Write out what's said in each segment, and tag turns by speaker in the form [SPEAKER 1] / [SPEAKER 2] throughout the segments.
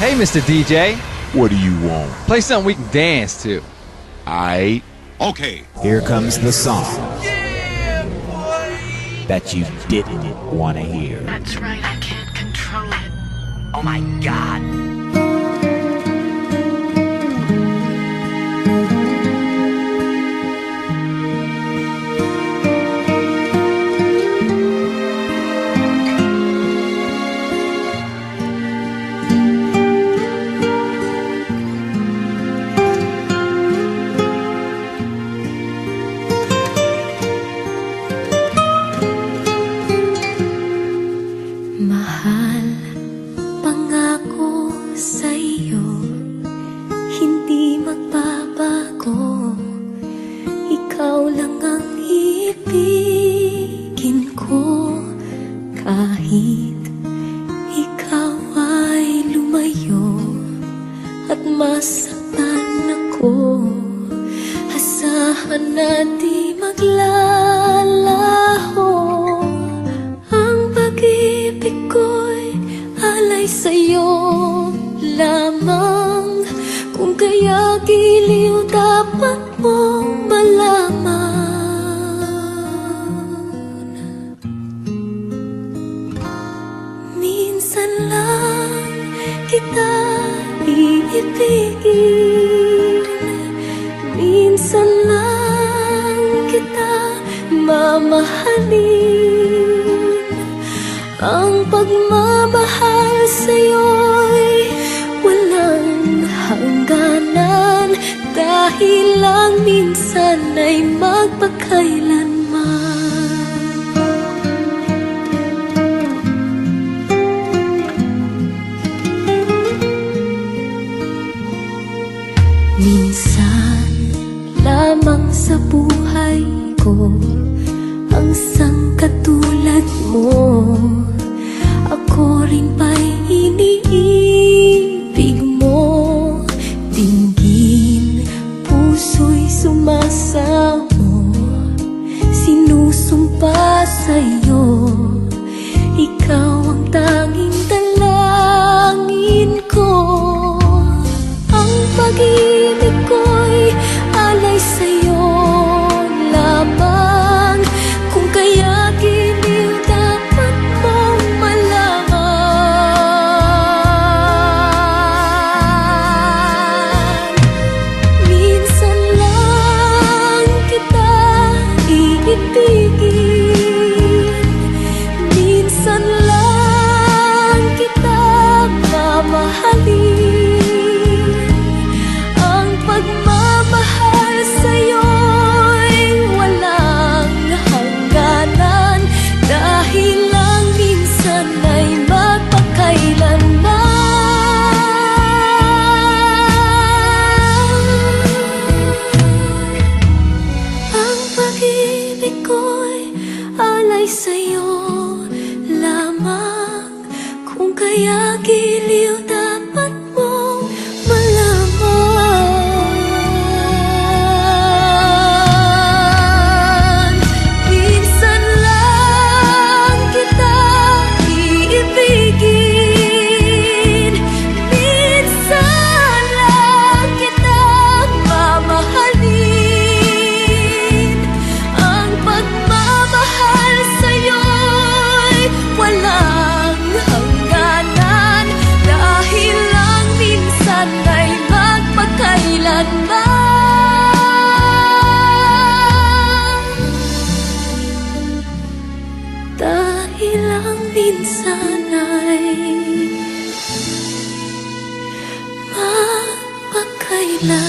[SPEAKER 1] Hey, Mr. DJ.
[SPEAKER 2] What do you want?
[SPEAKER 1] Play something we can dance to.
[SPEAKER 2] Aight.
[SPEAKER 3] Okay.
[SPEAKER 4] Here comes the song that you didn't want to hear.
[SPEAKER 5] That's right, I can't control it. Oh my God.
[SPEAKER 6] Mahal, pangako sa'yo, hindi magbabago. Ikaw lang ang ibigin ko. Kahit ikaw ay lumayo at masaktan ako, asahan na di maglalaho. Pag-ibig ko'y alay sa'yo lamang. Kung kaya giliw dapat mong malaman. Minsan lang kita iibigin, minsan lang kita mamahalin. Ang pagmamahal sa'yo'y walang hangganan, dahil lang minsan ay magpakailanman. Minsan lamang sa buhay ko ang sangkatulad mo. Ako rin ba'y iniibig mo? Dinggin, puso'y sumasamo, sinusumpa sa'yo. Ikaw ang tanging dalangin ko. Ang pag-ibig ko'y alay sa'yo lamang. Kung kaya giliw dapat mong malaman. Minsan lang kita iibigin, minsan lang kita mamahalin. Ang pagmamahal sa'yo'y walang hangganan, dahil lang minsan ay magpakailanman. Ang pag-ibig ko'y alay sa'yo lamang. Kung kaya giliw dapat mong malaman. Minsan lang kita iibigin, minsan lang kita mamahalin. Ang pagmamahal sa'yo'y walang hangganan, dahil lang minsan ay magpakailanman. Dahil lang minsan ay magpakailanman.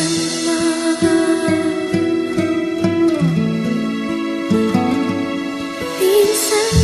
[SPEAKER 6] Minsan